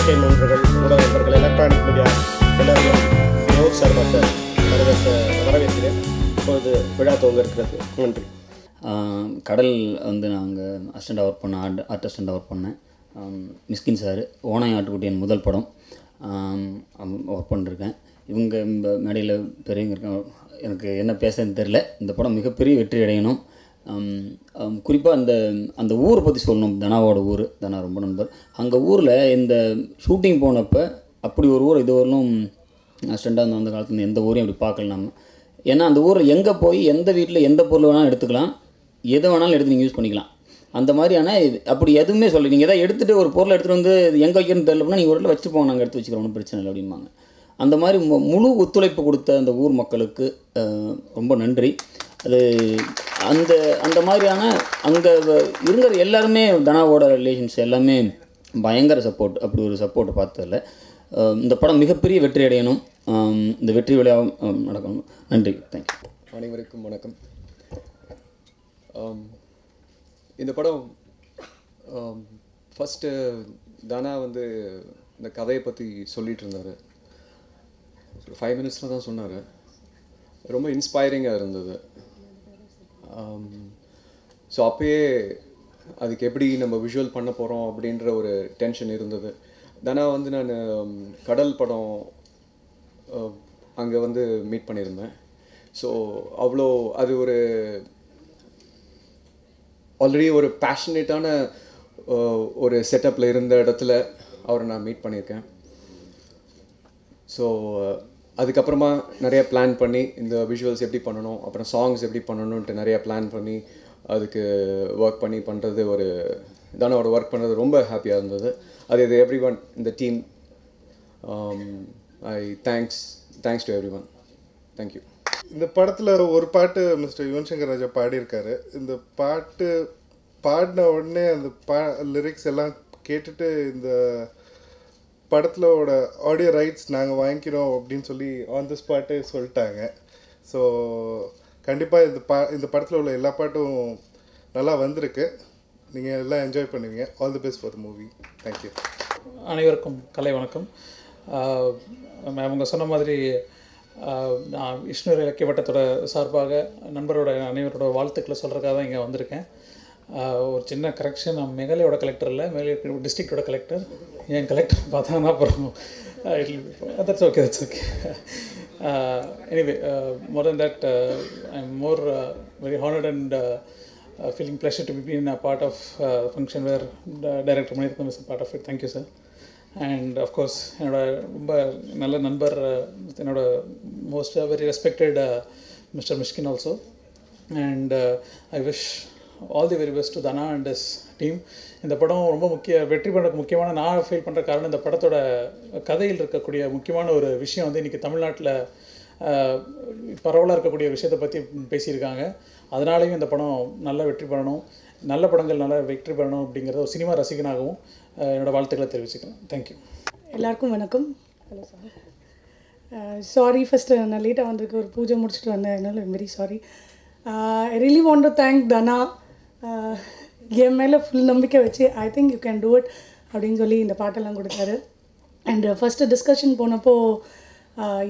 பத்திரிகை நண்பர்கள், ஊடக நண்பர்கள், எலக்ட்ரானிக் மீடியா எல்லாரும் வினோத் சர்மா சார் வரவேற்கிறேன். இப்பொழுது விழா துவங்க இருக்கிறது. நன்றி. கடல் வந்து நாங்கள் அசிஸ்டண்டாக ஒர்க் பண்ணேன், ஆர்ட் அசிஸ்டண்டாக ஒர்க் பண்ணேன். மிஸ்கின் சார் ஓனாய் ஆட்டுக்குட்டி என் முதல் படம் ஒர்க் பண்ணிருக்கேன். இவங்க இந்த மேடையில் பெரியவங்க இருக்காங்க, எனக்கு என்ன பேசுறதுன்னு தெரில. இந்த படம் மிகப்பெரிய வெற்றி அடையணும். குறிப்பாக அந்த ஊரை பற்றி சொல்லணும். தனாவோட ஊர், தனா ரொம்ப நண்பர். அங்கே ஊரில் இந்த ஷூட்டிங் போனப்போ அப்படி ஒரு ஊர் இது வரலும் அசிஸ்டண்டாக அந்த காலத்தில் எந்த ஊரையும் அப்படி பார்க்கல நம்ம. ஏன்னா அந்த ஊரில் எங்கே போய் எந்த வீட்டில் எந்த பொருள் வேணாலும் எடுத்துக்கலாம், எதை வேணாலும் எடுத்து நீங்கள் யூஸ் பண்ணிக்கலாம். அந்த மாதிரியான அப்படி எதுவுமே சொல்லி நீங்கள் எதாவது எடுத்துகிட்டு ஒரு பொருளை எடுத்துகிட்டு வந்து எங்கே வைக்கணும்னு தெரியலன்னா நீங்கள் ஒரு இடத்துல வச்சுட்டு போங்க, நாங்கள் எடுத்து வச்சுக்கிறோம், ஒன்றும் பிரச்சனை இல்லை அப்படிம்பாங்க. அந்த மாதிரி முழு ஒத்துழைப்பு கொடுத்த அந்த ஊர் மக்களுக்கு ரொம்ப நன்றி. அது அந்த மாதிரியான அங்கே இருக்கிற எல்லாருமே தனாவோட ரிலேஷன்ஸ் எல்லாமே பயங்கர சப்போர்ட். அப்படி ஒரு சப்போர்ட்டை பார்த்ததில்ல. இந்த படம் மிகப்பெரிய வெற்றி அடையணும், இந்த வெற்றி விழாவும் நடக்கணும். நன்றி, தேங்க்யூ. அனைவருக்கும் வணக்கம். இந்த படம் ஃபஸ்ட்டு தனா வந்து இந்த கதையை பற்றி சொல்லிகிட்டு இருந்தார். 5 மினிட்ஸில் தான் சொன்னார். ரொம்ப இன்ஸ்பைரிங்காக இருந்தது. ஸோ அப்போயே அதுக்கு எப்படி நம்ம விஷுவல் பண்ண போகிறோம் அப்படின்ற ஒரு டென்ஷன் இருந்தது. தனா வந்து நான் கடல் படம் அங்கே வந்து மீட் பண்ணியிருந்தேன். ஸோ அவ்வளோ அது ஒரு ஆல்ரெடி ஒரு பேஷனேட்டான ஒரு செட்டப்பில் இருந்த இடத்துல அவரை நான் மீட் பண்ணியிருக்கேன். ஸோ அதுக்கப்புறமா நிறைய பிளான் பண்ணி இந்த விஷுவல்ஸ் எப்படி பண்ணணும், அப்புறம் சாங்ஸ் எப்படி பண்ணணுன்ட்டு நிறைய பிளான் பண்ணி அதுக்கு ஒர்க் பண்ணி பண்ணுறது ஒரு தானோட ஒர்க் பண்ணுறது ரொம்ப ஹாப்பியாக இருந்தது. அது இது எவ்ரி ஒன் இந்த team. I thanks to every one. Thank you. இந்த படத்தில் ஒரு பாட்டு மிஸ்டர் யுவன் சங்கர் ராஜா பாடியிருக்காரு. இந்த பாட்டு பாடின உடனே அந்த லிரிக்ஸ் எல்லாம் கேட்டுட்டு இந்த படத்திலோட ஆடியோ ரைட்ஸ் நாங்கள் வாங்கிக்கிறோம் அப்படின்னு சொல்லி ஆன் தி ஸ்பாட்டு சொல்லிட்டாங்க. ஸோ கண்டிப்பாக இந்த படத்தில் உள்ள எல்லா பாட்டும் நல்லா வந்திருக்கு. நீங்கள் எல்லாம் என்ஜாய் பண்ணுவீங்க. All the best for the movie. Thank you. அனைவருக்கும் கலை வணக்கம். அவங்க சொன்ன மாதிரி நான் விஷ்ணு இலக்கிய வட்டத்தோட சார்பாக நண்பரோட அனைவரோட வாழ்த்துக்களை சொல்கிறதுக்காக தான் இங்கே வந்திருக்கேன். ஒரு சின்ன கரெக்ஷன், நான் மேகாலயோட கலெக்டர் இல்லை, மேகாலய டிஸ்ட்ரிக்டோட கலெக்டர். என் கலெக்டர் பார்த்தாங்கன்னா அப்புறம் that's okay. Anyway, more then that I am more very honoured and feeling pleasure to be in a part of function where director Manitham is a part of it. Thank you, sir. And of course என்னோட ரொம்ப நல்ல நண்பர், என்னோட most very respected Mr. Mishkin also. And I wish all the very best to Dana and his team. இந்த படம் ரொம்ப வெற்றி பண்ணுறதுக்கு முக்கியமான நான் ஃபீல் பண்ணுற காரணம், இந்த படத்தோட கதையில் இருக்கக்கூடிய முக்கியமான ஒரு விஷயம் வந்து இன்றைக்கி தமிழ்நாட்டில் பரவலாக இருக்கக்கூடிய விஷயத்தை பற்றி பேசியிருக்காங்க. அதனாலேயும் இந்த படம் நல்லா வெற்றி பெறணும், நல்ல படங்கள் நல்லா வெற்றி பெறணும் அப்படிங்கிறத ஒரு சினிமா ரசிகனாகவும் என்னோடய வாழ்த்துக்களை தெரிவிச்சுக்கிறேன். தேங்க்யூ. எல்லாருக்கும் வணக்கம். ஹலோ சார், சாரி ஃபஸ்ட்டு நான் லேட்டாக வந்திருக்கு, ஒரு பூஜை முடிச்சுட்டு வந்தேன், அதனால very sorry. I really want to thank Thana. என் மேலே ஃபுல் நம்பிக்கை வச்சு I think you can do it அப்படின்னு சொல்லி இந்த பாட்டெல்லாம் கொடுத்தாரு. அண்ட் ஃபஸ்ட்டு டிஸ்கஷன் போனப்போ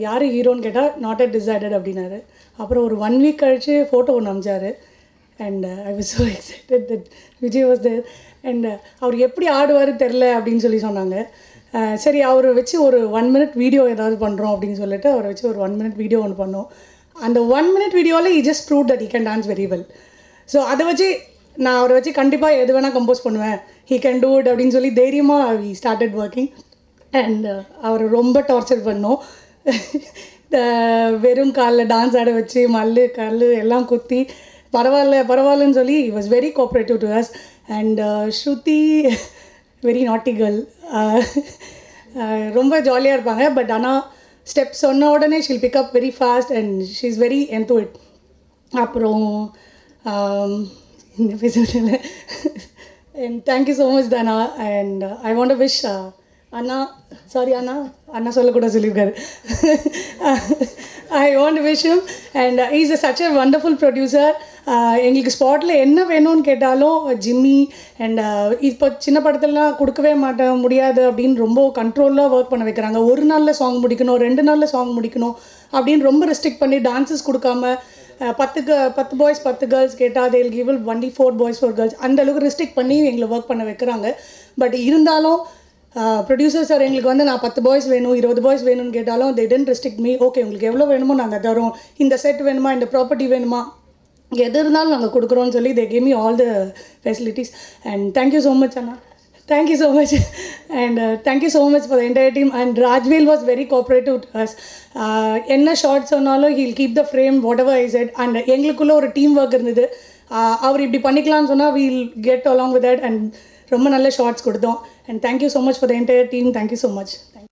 யார் ஹீரோன்னு கேட்டால் நாட் அட் டிசைடட் அப்படின்னாரு. அப்புறம் ஒரு 1 வீக் கழித்து ஃபோட்டோ ஒன்று அமிச்சார். And I was so excited that Vijay was there. And அவர் எப்படி ஆடுவார் தெரில அப்படின்னு சொல்லி சொன்னாங்க. சரி, அவரை வச்சு ஒரு 1 மினிட் வீடியோ ஏதாவது பண்ணுறோம் அப்படின்னு சொல்லிட்டு அவரை வச்சு ஒரு 1 மினிட் வீடியோ ஒன்று பண்ணோம். அந்த 1 மினிட் வீடியோவில் he just proved that he can dance very well. So அதை வச்சு நான் அவரை வச்சு கண்டிப்பாக எது வேணால் கம்போஸ் பண்ணுவேன், he can do it அப்படின்னு சொல்லி தைரியமாக we started working. அண்ட் அவர் ரொம்ப டார்ச்சர் பண்ணோம். வெறும் காலில் டான்ஸ் ஆட வச்சு கல் எல்லாம் குத்தி பரவாயில்லன்னு சொல்லி he was very cooperative to us. And Shruti very நாட்டி கேர்ள், ரொம்ப ஜாலியாக இருப்பாங்க. பட் ஆனால் ஸ்டெப் சொன்ன உடனே she'll pick up very fast and she's very into it. அப்புறம் இந்த பேசுகிறேன். And thank you so much Dana. And I want to wish அண்ணா சொல்லக்கூட சொல்லியிருக்காரு. I want to wish him, and he's such a wonderful producer. எங்களுக்கு ஸ்பாட்டில் என்ன வேணும்னு கேட்டாலும் ஜிம்மி அண்ட் இப்போ சின்ன படத்துலலாம் கொடுக்கவே முடியாது அப்படின்னு ரொம்ப கண்ட்ரோலாக ஒர்க் பண்ண வைக்கிறாங்க. ஒரு நாளில் சாங் முடிக்கணும், 2 நாளில் சாங் முடிக்கணும் அப்படின்னு ரொம்ப ரெஸ்ட்ரிக்ட் பண்ணி டான்ஸஸ் கொடுக்காம 10 பாய்ஸ் 10 கேர்ள்ஸ் கேட்டால் they'll give only 4 boys 4 girls அந்த அளவுக்கு ரெஸ்ட்ரிக்ட் பண்ணி எங்களை ஒர்க் பண்ண வைக்கிறாங்க. பட் இருந்தாலும் ப்ரொடியூசர் சார் எங்களுக்கு வந்து நான் 10 பாய்ஸ் வேணும் 20 பாய்ஸ் வேணும்னு கேட்டாலும் they didn't restrict me. Okay உங்களுக்கு எவ்வளோ வேணுமோ நாங்கள் தரோம், இந்த செட் வேணுமா, இந்த ப்ராப்பர்ட்டி வேணுமா, எது இருந்தாலும் நாங்கள் கொடுக்குறோன்னு சொல்லி they gave me all the facilities and thank you so much Anna. Thank you so much and thank you so much for the entire team and Rajvel was very cooperative to us. என்ன shorts சொன்னாலும் he'll keep the frame whatever I said and எங்களுக்குள்ள ஒரு team work இருந்தது. அவர் இப்படி பண்ணிக்கலாம்னு சொன்னால் we'll get along with that and ரொம்ப நல்ல ஷார்ட்ஸ் கொடுத்தோம் and thank you so much for the entire team. Thank you so much. Thank you.